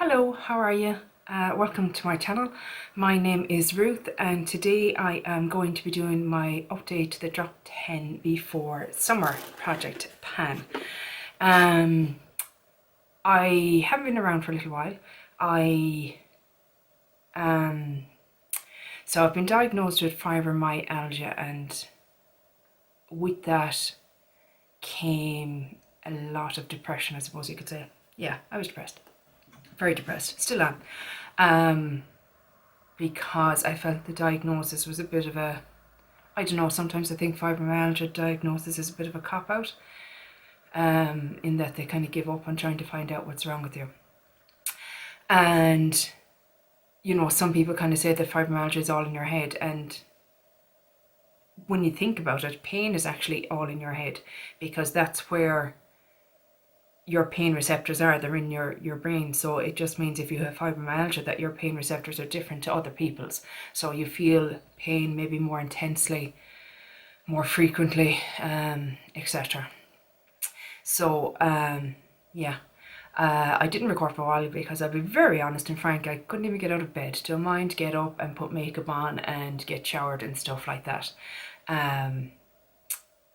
Hello, how are you? Welcome to my channel. My name is Ruth and today I am going to be doing my update to the Drop 10 Before Summer project pan. I haven't been around for a little while. So I've been diagnosed with fibromyalgia, and with that came a lot of depression, I suppose you could say. Yeah, I was depressed. Very depressed, still am, because I felt the diagnosis was a bit of a, I don't know, sometimes I think fibromyalgia diagnosis is a bit of a cop-out, in that they kind of give up on trying to find out what's wrong with you. And, you know, some people kind of say that fibromyalgia is all in your head, and when you think about it, pain is actually all in your head, because that's where your pain receptors are. They're in your brain. So it just means if you have fibromyalgia that your pain receptors are different to other people's, so you feel pain maybe more intensely, more frequently, etc. So yeah, I didn't record for a while because I'll be very honest and frank, I couldn't even get out of bed. Don't mind get up and put makeup on and get showered and stuff like that.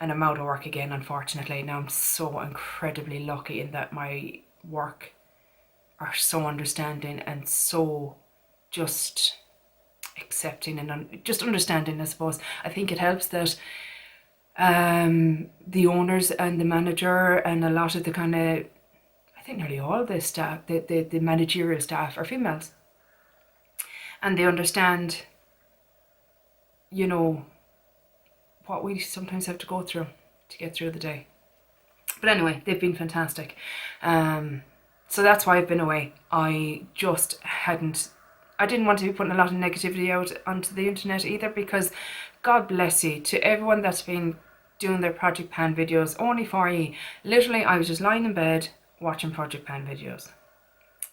And I'm out of work again, unfortunately. Now I'm so incredibly lucky in that my work are so understanding and so just accepting and just understanding, I suppose. I think it helps that the owners and the manager and a lot of the kind of, I think nearly all the staff, the managerial staff are females. And they understand, you know, what we sometimes have to go through to get through the day. But anyway, they've been fantastic. So that's why I've been away. I didn't want to be putting a lot of negativity out onto the internet either, because God bless you to everyone that's been doing their Project Pan videos only for you. Literally, I was just lying in bed watching Project Pan videos.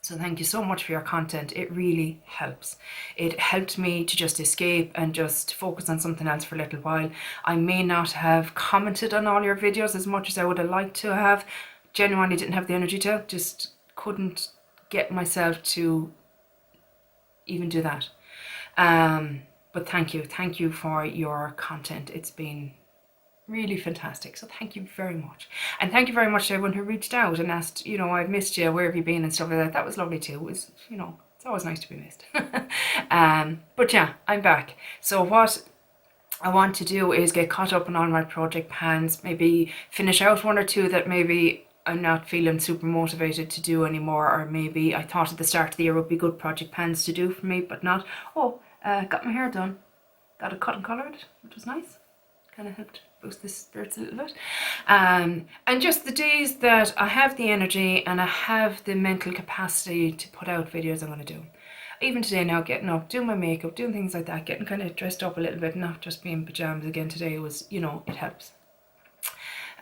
So thank you so much for your content. It really helps. It helped me to just escape and just focus on something else for a little while. I may not have commented on all your videos as much as I would have liked to have. Genuinely didn't have the energy to, just couldn't get myself to even do that. But thank you for your content. It's been really fantastic, so thank you very much. And thank you very much to everyone who reached out and asked, you know, I've missed you, where have you been and stuff like that. That was lovely too. It was, you know, it's always nice to be missed. But yeah, I'm back. So what I want to do is get caught up on all my project pans, maybe finish out one or two that maybe I'm not feeling super motivated to do anymore, or maybe I thought at the start of the year would be good project pans to do for me, but not. Got my hair done, got it cut and coloured, which was nice. Kind of helped boost the spirits a little bit. And just the days that I have the energy and I have the mental capacity to put out videos, I'm going to do. Even today now, getting up, doing my makeup, doing things like that, getting kind of dressed up a little bit, not just being pajamas again today, was, you know, it helps.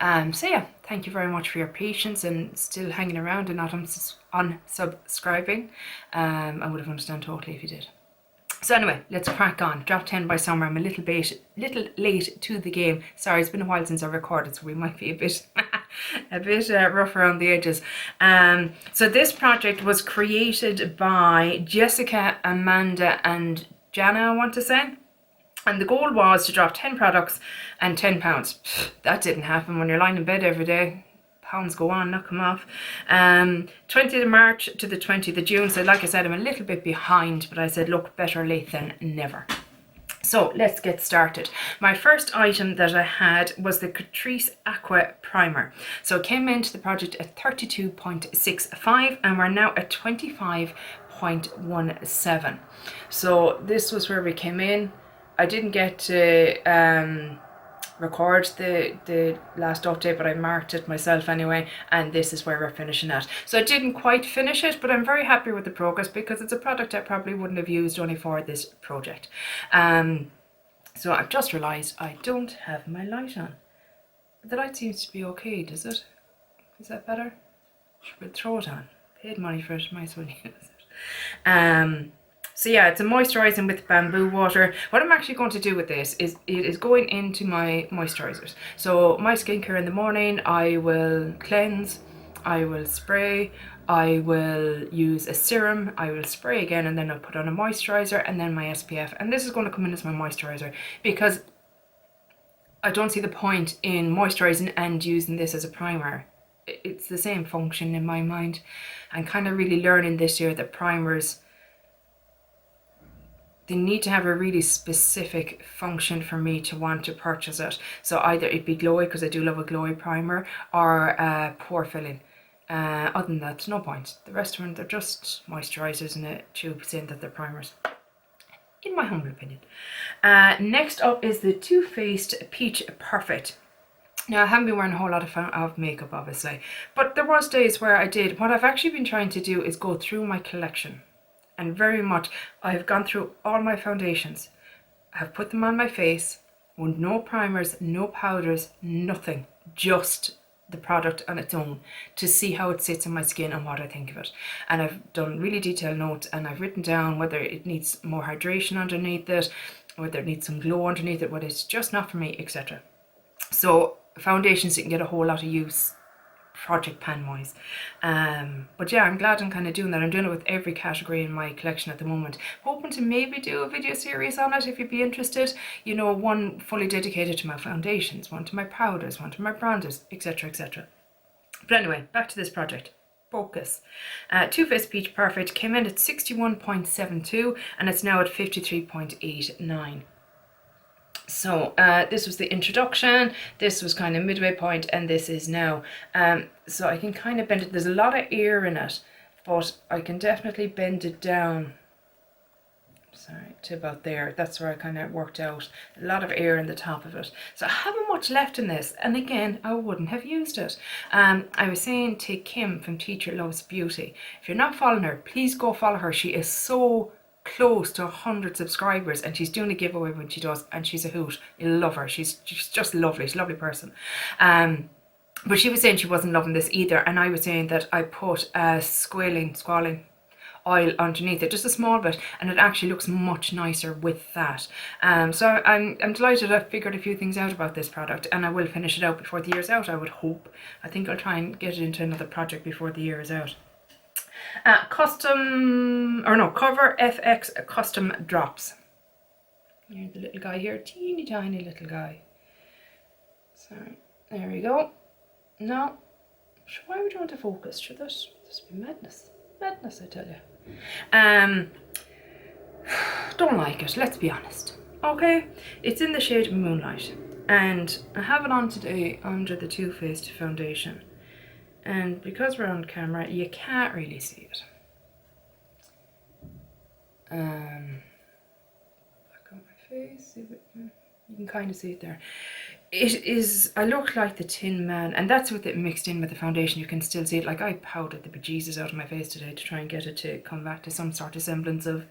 So yeah, thank you very much for your patience and still hanging around and not unsubscribing. I would have understood totally if you did. So anyway, let's crack on. Drop 10 by summer. I'm a little late to the game. Sorry, it's been a while since I recorded, so we might be a bit rough around the edges. So this project was created by Jessica, Amanda and Jana, I want to say. And the goal was to drop 10 products and £10. That didn't happen when you're lying in bed every day. Pounds go on, not come off. 20th of March to the 20th of June. So like I said, I'm a little bit behind, but I said, look, better late than never. So let's get started. My first item that I had was the Catrice Aqua Primer. So it came into the project at 32.65 and we're now at 25.17. So this was where we came in. I didn't get to record the last update, but I marked it myself anyway, and this is where we're finishing at. So I didn't quite finish it, but I'm very happy with the progress because it's a product I probably wouldn't have used only for this project. So I've just realized I don't have my light on. The light seems to be okay, does it? Is that better? We'll throw it on. Paid money for it, might as well use it. So yeah, it's a moisturising with bamboo water. What I'm actually going to do with this is it is going into my moisturisers. So my skincare in the morning, I will cleanse, I will spray, I will use a serum, I will spray again, and then I'll put on a moisturizer and then my SPF. And this is going to come in as my moisturizer because I don't see the point in moisturizing and using this as a primer. It's the same function in my mind. I'm kind of really learning this year that primers, they need to have a really specific function for me to want to purchase it. So either it be glowy, because I do love a glowy primer, or pore filling. Other than that, no point. The rest of them, they're just moisturizers in a tube, saying that they're primers, in my humble opinion. Next up is the Too Faced Peach Perfect. Now, I haven't been wearing a whole lot of makeup, obviously, but there was days where I did. What I've actually been trying to do is go through my collection, and very much I've gone through all my foundations. I've put them on my face with no primers, no powders, nothing, just the product on its own, to see how it sits on my skin and what I think of it. And I've done really detailed notes, and I've written down whether it needs more hydration underneath it, whether it needs some glow underneath it, whether it's just not for me, etc. So foundations didn't get a whole lot of use project pan wise, but yeah, I'm glad I'm kind of doing that. I'm doing it with every category in my collection at the moment, hoping to maybe do a video series on it if you'd be interested. You know, one fully dedicated to my foundations, one to my powders, one to my bronzers, etc, etc. But anyway, back to this project. Focus. Too Faced Peach Perfect came in at 61.72 and it's now at 53.89. So this was the introduction, this was kind of midway point, and this is now. So I can kind of bend it. There's a lot of air in it, but I can definitely bend it down, sorry, to about there. That's where I kind of worked out. A lot of air in the top of it. So I haven't much left in this, and again, I wouldn't have used it. I was saying to Kim from Teacher Loves Beauty, if you're not following her, please go follow her. She is so close to 100 subscribers, and she's doing a giveaway when she does, and she's a hoot. You'll love her. She's just lovely. She's a lovely person. But she was saying she wasn't loving this either, and I was saying that I put squalene oil underneath it, just a small bit, and it actually looks much nicer with that. So I'm delighted. I've figured a few things out about this product, and I will finish it out before the year's out, I would hope. I think I'll try and get it into another project before the year is out. Cover FX Custom Drops. Here's the little guy here, teeny tiny little guy. Sorry, there we go. No, why would you want to focus? Should this be madness? Madness, I tell you. Don't like it, let's be honest. Okay, it's in the shade Moonlight, and I have it on today under the Too Faced foundation. And because we're on camera, you can't really see it. Back on my face, you can kind of see it there. It is, I look like the Tin Man, and that's with it mixed in with the foundation. You can still see it. Like, I powdered the bejesus out of my face today to try and get it to come back to some sort of semblance of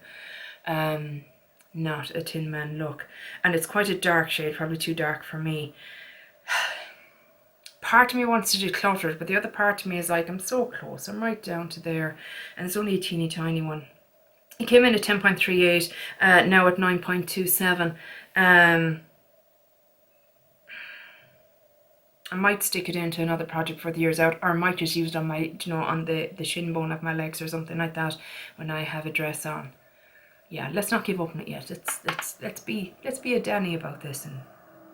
not a Tin Man look. And it's quite a dark shade, probably too dark for me. Part of me wants to declutter it, but the other part of me is like, I'm so close, I'm right down to there, and it's only a teeny tiny one. It came in at 10.38, now at 9.27. I might stick it into another project for the year's out, or I might just use it on my, on the shin bone of my legs or something like that when I have a dress on. Yeah, let's not give up on it yet. Let's be a Danny about this and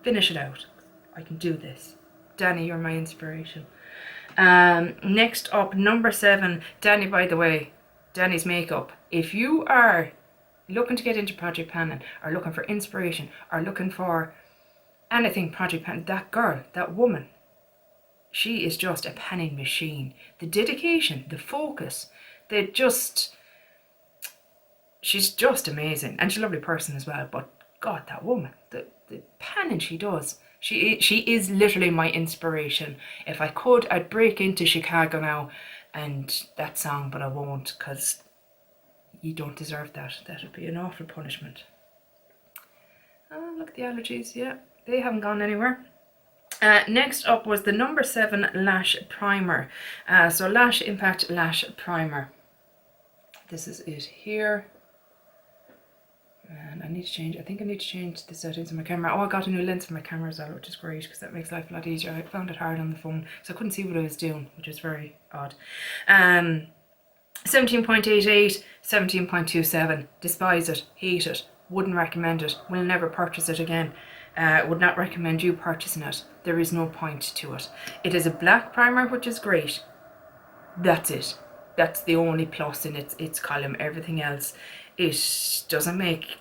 finish it out. I can do this. Danny, you're my inspiration. Next up, number 7. Danny, by the way, Danny's makeup. If you are looking to get into project panning, or looking for inspiration, or looking for anything project pan, that girl, that woman, she is just a panning machine. The dedication, the focus, she's just amazing, and she's a lovely person as well. But God, that woman, the panning she does. She is literally my inspiration. If I could, I'd break into Chicago now and that song, but I won't, because you don't deserve that. That would be an awful punishment. Oh, look at the allergies. Yeah, they haven't gone anywhere. Next up was the number 7 Lash Primer. So Lash Impact Lash Primer. This is it here. And I think I need to change the settings on my camera. Oh, I got a new lens for my camera as well, which is great because that makes life a lot easier. I found it hard on the phone, so I couldn't see what I was doing, which is very odd. 17.88, 17.27. Despise it, hate it, wouldn't recommend it, will never purchase it again. Would not recommend you purchasing it. There is no point to it. It is a black primer, which is great. That's it. That's the only plus in its column. Everything else, it doesn't make...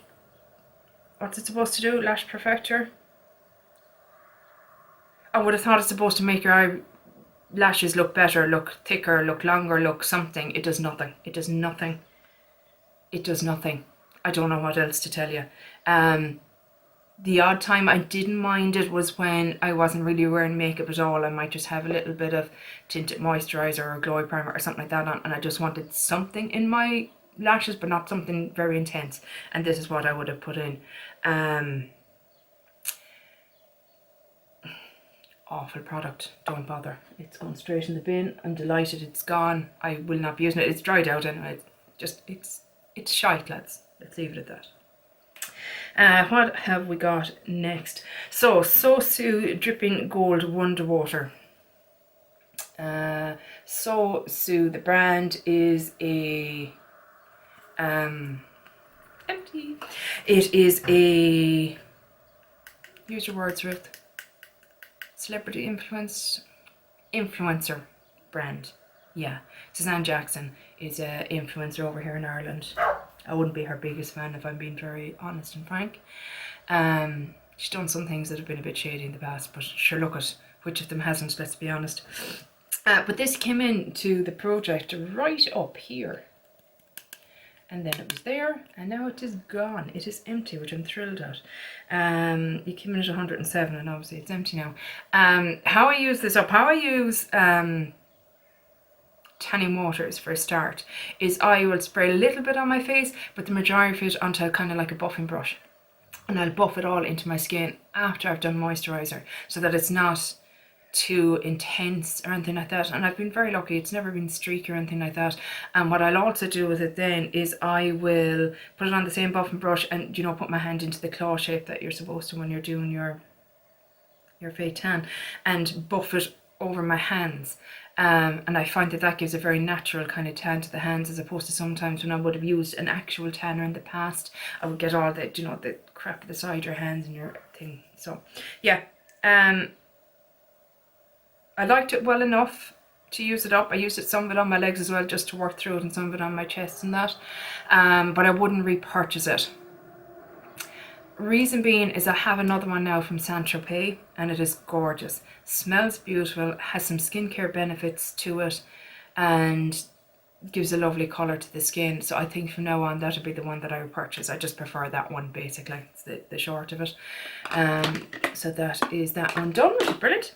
What's it supposed to do? Lash perfector? I would have thought it's supposed to make your eyelashes look better, look thicker, look longer, look something. It does nothing. It does nothing. It does nothing. I don't know what else to tell you. The odd time I didn't mind it was when I wasn't really wearing makeup at all. I might just have a little bit of tinted moisturiser or glowy primer or something like that on, and I just wanted something in my lashes, but not something very intense. And this is what I would have put in. Awful product. Don't bother. It's gone straight in the bin. I'm delighted it's gone. I will not be using it. It's dried out anyway. It's shite, lads. Let's leave it at that. What have we got next? So, saucy Dripping Gold Wonder Water. Saucy, the brand is a empty. It is a, use your words, Ruth, celebrity influencer brand. Yeah, Suzanne Jackson is an influencer over here in Ireland. I wouldn't be her biggest fan if I'm being very honest and frank. She's done some things that have been a bit shady in the past, but sure, look at which of them hasn't, let's be honest. But this came into the project right up here. And then it was there, and now it is gone. It is empty, which I'm thrilled at. It came in at 107, and obviously it's empty now. How I use this up, how I use tanning waters for a start, is I will spray a little bit on my face, but the majority of it onto kind of like a buffing brush. And I'll buff it all into my skin after I've done moisturiser, so that it's not too intense or anything like that. And I've been very lucky, it's never been streaky or anything like that. And what I'll also do with it then is I will put it on the same buffing brush and, you know, put my hand into the claw shape that you're supposed to when you're doing your fake tan, and buff it over my hands. And I find that gives a very natural kind of tan to the hands, as opposed to sometimes when I would have used an actual tanner in the past, I would get all the, you know, the crap at the side of your hands and your thing. So yeah, I liked it well enough to use it up. I used some of it on my legs as well, just to work through it, and some of it on my chest and that. But I wouldn't repurchase it. Reason being is I have another one now from Saint-Tropez, and it is gorgeous. Smells beautiful, has some skincare benefits to it, and gives a lovely colour to the skin. So I think from now on that'll be the one that I would purchase. I just prefer that one, basically. It's the short of it. So that is that one done, which is brilliant.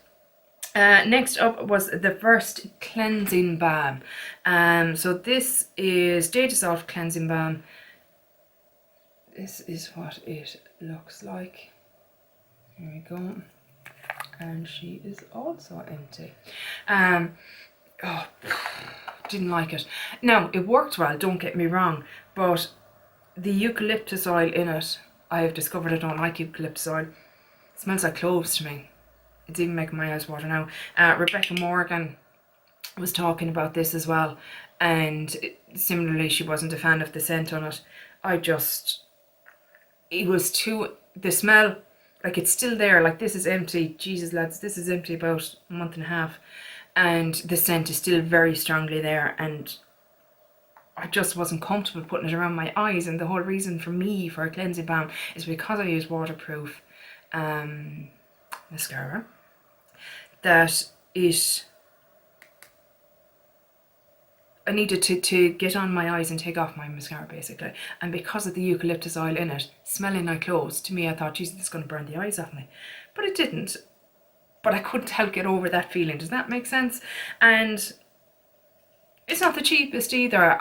Next up was the first cleansing balm. So this is Datasoft cleansing balm. This is what it looks like. Here we go. And she is also empty. Oh, didn't like it. Now, it worked well, don't get me wrong, but the eucalyptus oil in it, I have discovered I don't like eucalyptus oil. It smells like cloves to me. It's even making my eyes water now. Rebecca Morgan was talking about this as well, and similarly she wasn't a fan of the scent on it. It was too, the smell, like it's still there, like this is empty. Jesus lads, this is empty about a month and a half, and the scent is still very strongly there, and I just wasn't comfortable putting it around my eyes. And the whole reason for me for a cleansing balm is because I use waterproof mascara, that I needed to get on my eyes and take off my mascara, basically. And because of the eucalyptus oil in it, smelling like cloves, to me I thought, Jesus, it's going to burn the eyes off me. But it didn't. But I couldn't help get over that feeling. Does that make sense? And it's not the cheapest either.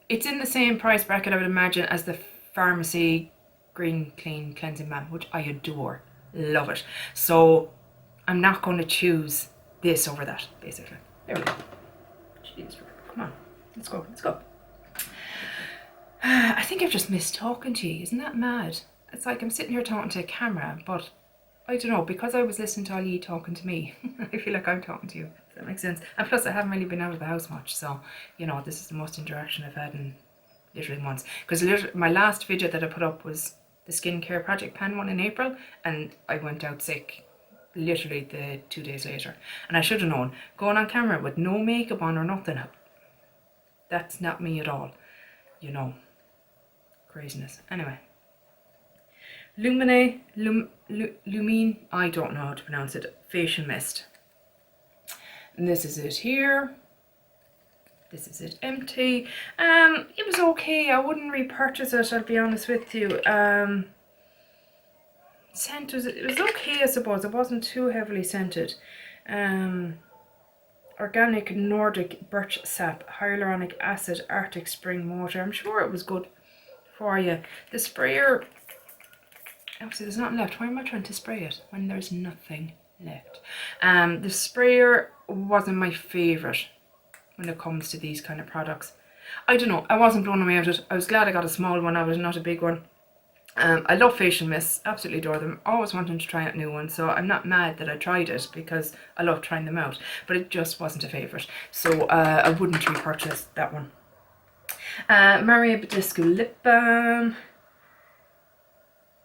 It's in the same price bracket, I would imagine, as the Pharmacy Green Clean Cleansing Balm, which I adore. Love it. So I'm not going to choose this over that, basically. There we go. Jeez, come on, let's go. I think I've just missed talking to you. Isn't that mad? It's like I'm sitting here talking to a camera, but I don't know, because I was listening to all you talking to me, I feel like I'm talking to you. Does that make sense? And plus I haven't really been out of the house much, so, you know, this is the most interaction I've had in literally months. Because my last video that I put up was the skincare project pan one in April, and I went out sick literally the 2 days later. And I should have known, going on camera with no makeup on or nothing, that's not me at all, you know. Craziness. Anyway. Lumine, Lumine, I don't know how to pronounce it, facial mist. And this is it here. This is it empty. It was okay. I wouldn't repurchase it, I'll be honest with you. Scent was, it was okay, I suppose. It wasn't too heavily scented. Organic Nordic birch sap, hyaluronic acid, Arctic spring water. I'm sure it was good for you. The sprayer, obviously there's nothing left. Why am I trying to spray it when there's nothing left? The sprayer wasn't my favourite when it comes to these kind of products. I don't know, I wasn't blown away with it. I was glad I got a small one, I was not a big one. I love facial mists, absolutely adore them. Always wanting to try out new ones, so I'm not mad that I tried it because I love trying them out. But it just wasn't a favourite, so I wouldn't repurchase that one. Maria Badescu lip balm.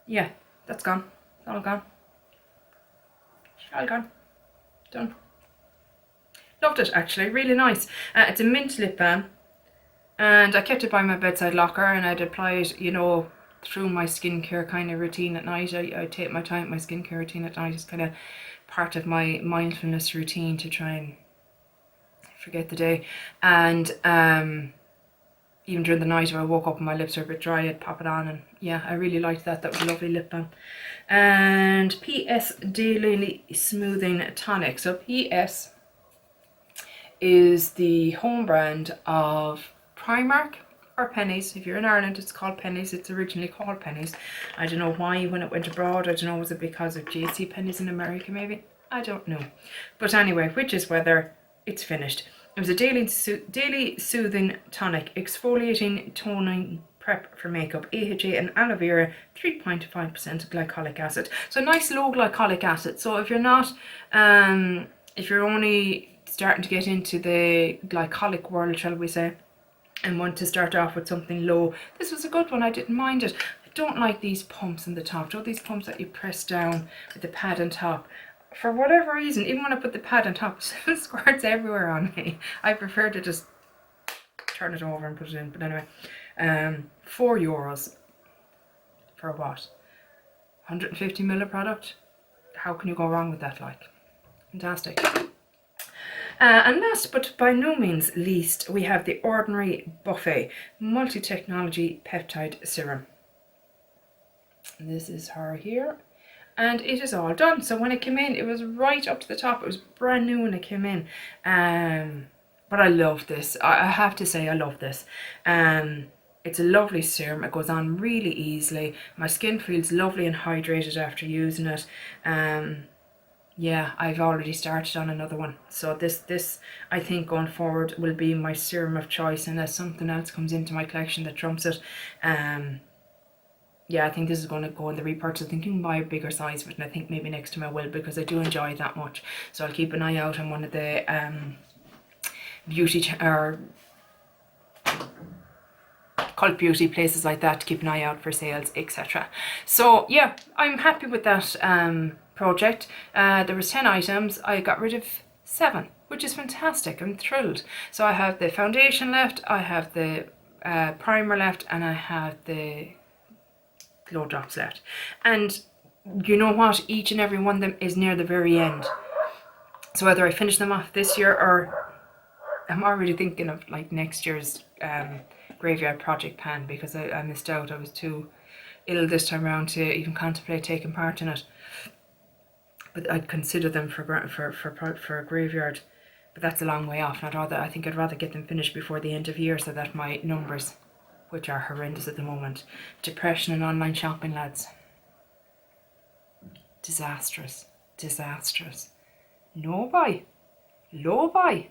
Yeah, that's gone. It's all gone. All gone. Done. Loved it actually, really nice. It's a mint lip balm, and I kept it by my bedside locker, and I'd apply it, you know, through my skincare kind of routine at night. I take my time, my skincare routine at night is kind of part of my mindfulness routine to try and forget the day. And even during the night, if I woke up and my lips are a bit dry, I'd pop it on, and yeah, I really liked that. That was a lovely lip balm. And PS Daily Smoothing Tonic. So PS is the home brand of Primark, or Pennies. If you're in Ireland, it's called Pennies. It's originally called Pennies. I don't know why when it went abroad. I don't know, was it because of JC Pennies in America maybe? I don't know. But anyway, which is whether it's finished. It was a daily soothing tonic, exfoliating, toning prep for makeup, AHA and aloe vera, 3.5% glycolic acid. So nice low glycolic acid. So if you're not, if you're only starting to get into the glycolic world, shall we say, and want to start off with something low, this was a good one. I didn't mind it. I don't like these pumps in the top. Don't these pumps that you press down with the pad on top. For whatever reason, even when I put the pad on top, it squirts everywhere on me. I prefer to just turn it over and put it in. But anyway, €4 for what? 150ml product? How can you go wrong with that? Like, fantastic. And last but by no means least, we have the Ordinary Buffet Multi-Technology Peptide Serum. And this is her here. And it is all done. So when it came in, it was right up to the top. It was brand new when it came in. But I love this. I have to say I love this. It's a lovely serum. It goes on really easily. My skin feels lovely and hydrated after using it. Yeah, I've already started on another one. So this I think going forward will be my serum of choice, unless something else comes into my collection that trumps it. Yeah, I think this is going to go in the repurchase. I think you can buy a bigger size of it, and I think maybe next time I will, because I do enjoy it that much. So I'll keep an eye out on one of the beauty or cult beauty places like that to keep an eye out for sales, etc. So yeah, I'm happy with that project. There was 10 items. I got rid of 7, which is fantastic. I'm thrilled. So I have the foundation left, I have the primer left, and I have the glow drops left. And you know what? Each and every one of them is near the very end. So whether I finish them off this year, or I'm already thinking of like next year's graveyard project pan, because I missed out. I was too ill this time around to even contemplate taking part in it. But I'd consider them for a graveyard. But that's a long way off. I think I'd rather get them finished before the end of year, so that my numbers, which are horrendous at the moment, depression and online shopping, lads. Disastrous. Disastrous. No buy. Low buy.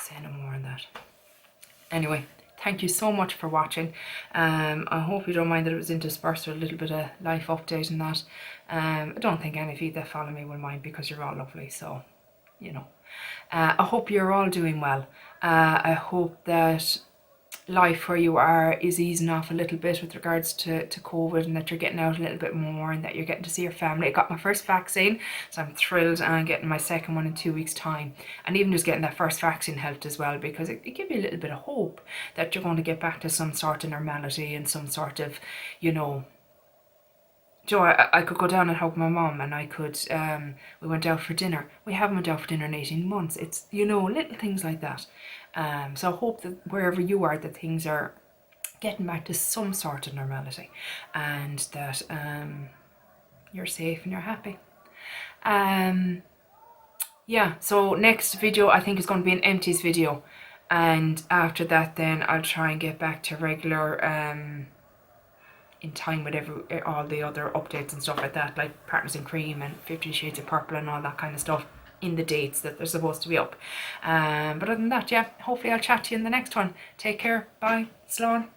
say no more on that. Anyway, thank you so much for watching. I hope you don't mind that it was interspersed with a little bit of life update and that. I don't think any of you that follow me will mind, because you're all lovely, so, you know. I hope you're all doing well. I hope that life where you are is easing off a little bit with regards to COVID, and that you're getting out a little bit more, and that you're getting to see your family. I got my first vaccine, so I'm thrilled, and I'm getting my second one in 2 weeks time. And even just getting that first vaccine helped as well, because it gave you a little bit of hope that you're going to get back to some sort of normality and some sort of, you know, Joe, I could go down and hug my mum, and I could, we went out for dinner. We haven't went out for dinner in 18 months. It's, you know, little things like that. So I hope that wherever you are, that things are getting back to some sort of normality, and that you're safe and you're happy. Yeah, so next video I think is going to be an empties video, and after that then I'll try and get back to regular in time with all the other updates and stuff like that, like Partners in Cream and 50 Shades of Purple and all that kind of stuff, in the dates that they're supposed to be up. But other than that, yeah, hopefully I'll chat to you in the next one. Take care, bye, Slán.